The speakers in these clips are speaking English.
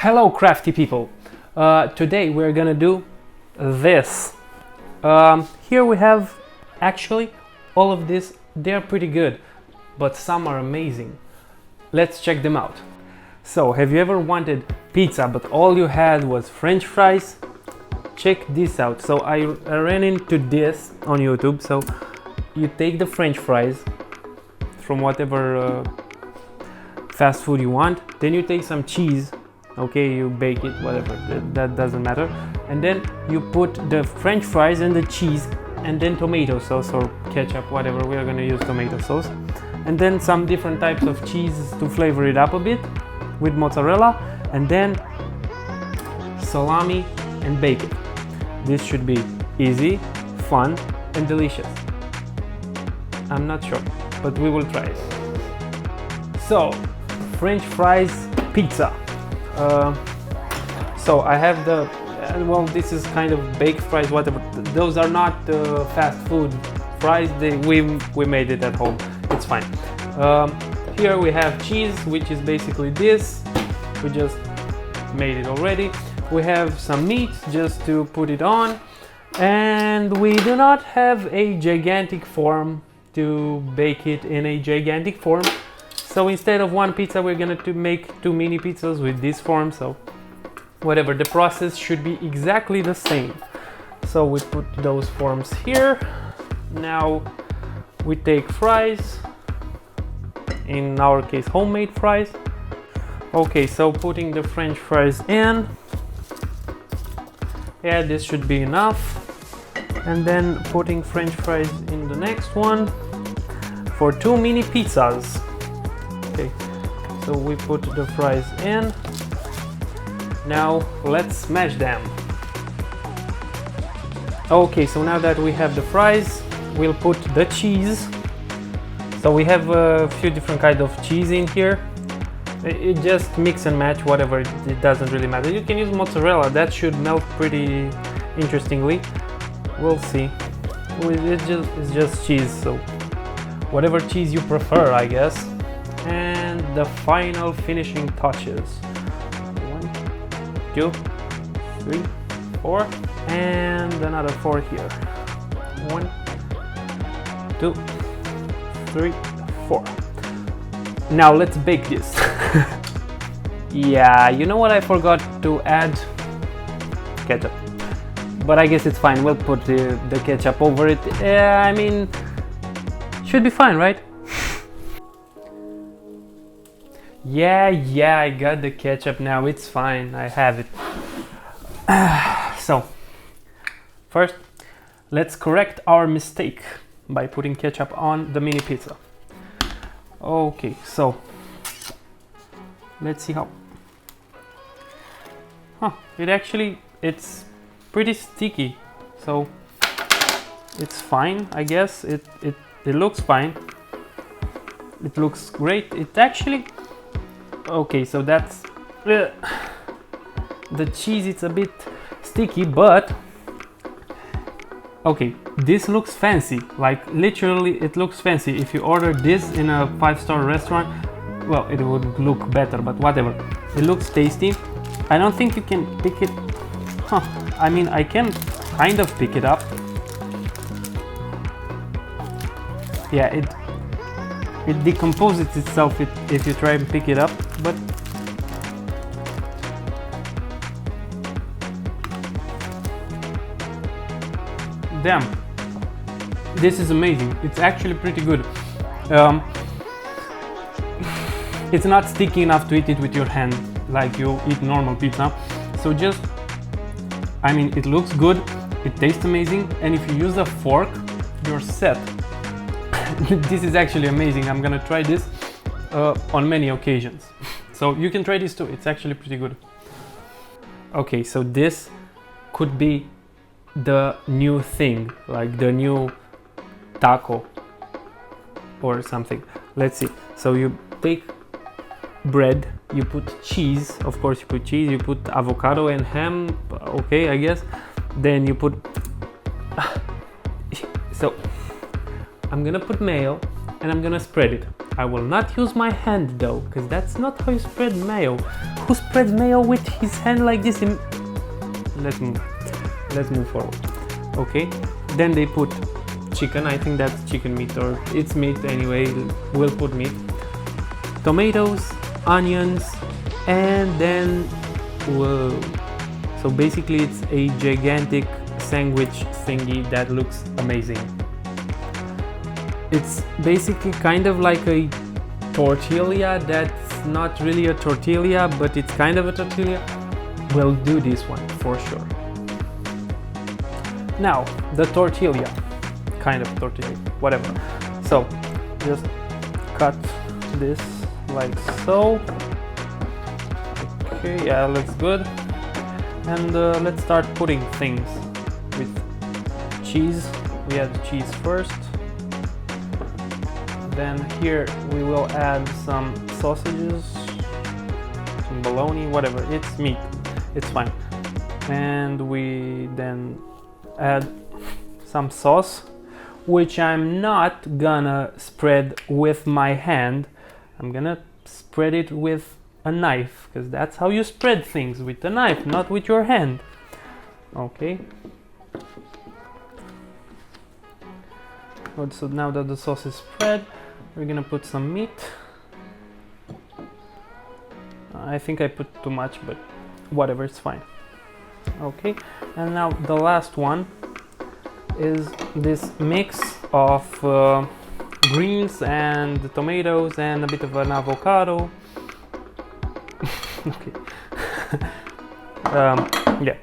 Hello crafty people. Today we're gonna do this. Here we have actually all of this. They're pretty good, but some are amazing. Let's check them out. So have you ever wanted pizza but all you had was French fries? Check this out. So I ran into this on YouTube. So you take the French fries from whatever fast food you want, then you take some cheese. Okay, you bake it, whatever, that doesn't matter, and then you put the French fries and the cheese and then tomato sauce or ketchup, whatever. We are going to use tomato sauce, and then some different types of cheese to flavor it up a bit with mozzarella, and then salami and bacon. This should be easy, fun and delicious. I'm not sure, but we will try it. So French fries pizza. So I have the well, this is kind of baked fries, whatever. Those are not fast food fries. We made it at home. It's fine. Here we have cheese, which is basically this. We just made it already. We have some meat just to put it on, and we do not have a gigantic form to bake it in a gigantic form. So instead of one pizza, we're gonna make two mini pizzas with this form. So whatever, the process should be exactly the same. So we put those forms here. Now we take fries, in our case homemade fries. Okay, so putting the French fries in. Yeah, this should be enough. And then putting French fries in the next one for two mini pizzas. Okay, so we put the fries in. Now let's smash them. Okay, so now that we have the fries, we'll put the cheese. So we have a few different kinds of cheese in here. It just mix and match, whatever, it doesn't really matter. You can use mozzarella, that should melt pretty interestingly. We'll see. It's just cheese, so whatever cheese you prefer, I guess. And the final finishing touches. 1, 2, 3, 4, and another 4 here. 1, 2, 3, 4. Now let's bake this. Yeah, you know what, I forgot to add ketchup, but I guess it's fine. We'll put the ketchup over it. I mean, should be fine, right? Yeah, I got the ketchup now. It's fine. I have it. So, first, let's correct our mistake by putting ketchup on the mini pizza. Okay, so let's see how. It's pretty sticky. So it's fine, I guess. It looks fine. It looks great. It actually. Okay, so that's the cheese. It's a bit sticky, but okay, this looks fancy. Like literally, it looks fancy. If you order this in a 5-star restaurant, well, it would look better, but whatever. It looks tasty. I don't think you can pick it. I mean, I can kind of pick it up. Yeah, it decomposes itself if you try and pick it up, but damn, this is amazing. It's actually pretty good. It's not sticky enough to eat it with your hand like you eat normal pizza. So just, I mean, it looks good, it tastes amazing, and if you use a fork, you're set. This is actually amazing. I'm gonna try this on many occasions. So you can try this too. It's actually pretty good. Okay, so this could be the new thing, like the new taco or something. Let's see. So you take bread, you put cheese, of course you put cheese, you put avocado and ham, okay, I guess. Then you put so I'm gonna put mayo and I'm gonna spread it. I will not use my hand though, because that's not how you spread mayo. Who spreads mayo with his hand like this? Let's move forward. Okay, then they put chicken. I think that's chicken meat, or it's meat anyway. We'll put meat, tomatoes, onions, and then whoa. So basically it's a gigantic sandwich thingy that looks amazing. It's basically kind of like a tortilla that's not really a tortilla, but it's kind of a tortilla. We'll do this one for sure. Now, the tortilla, kind of tortilla, whatever. So, just cut this like so. Okay, yeah, looks good. And let's start putting things with cheese. We add cheese first. Then here we will add some sausages, some bologna, whatever, it's meat, it's fine. And we then add some sauce, which I'm not gonna spread with my hand. I'm gonna spread it with a knife, because that's how you spread things, with a knife, not with your hand. Okay. Good, so now that the sauce is spread, we're gonna put some meat. I think I put too much, but whatever, it's fine. Okay, and now the last one is this mix of greens and tomatoes and a bit of an avocado. Okay. Yeah.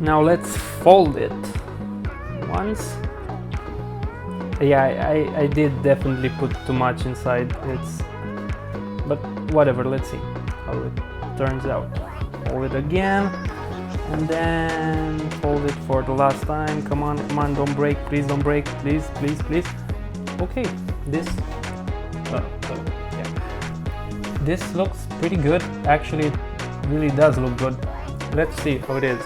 Now let's fold it once. Yeah, I did definitely put too much inside. But whatever, let's see how it turns out. Fold it again, and then fold it for the last time. Come on, don't break, please don't break, please. Okay, this this looks pretty good. Actually, it really does look good. Let's see how it is.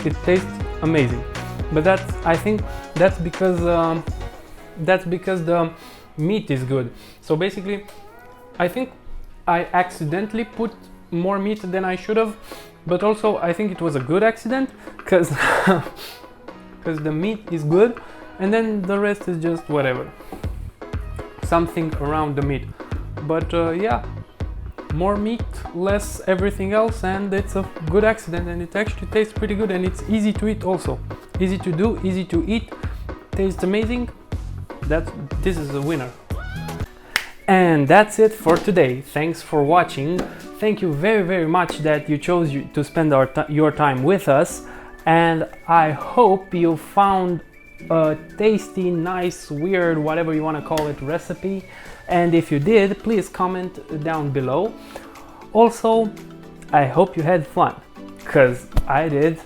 It tastes amazing, but I think that's because the meat is good. So basically, I think I accidentally put more meat than I should have, but also I think it was a good accident, because the meat is good, and then the rest is just whatever, something around the meat. But yeah, more meat, less everything else, and it's a good accident, and it actually tastes pretty good, and it's easy to eat also. Easy to do, easy to eat, tastes amazing. This is a winner. And that's it for today. Thanks for watching. Thank you very, very much that you chose to spend your time with us, and I hope you found a tasty, nice, weird, whatever you want to call it, recipe. And if you did, please comment down below. Also, I hope you had fun, because I did.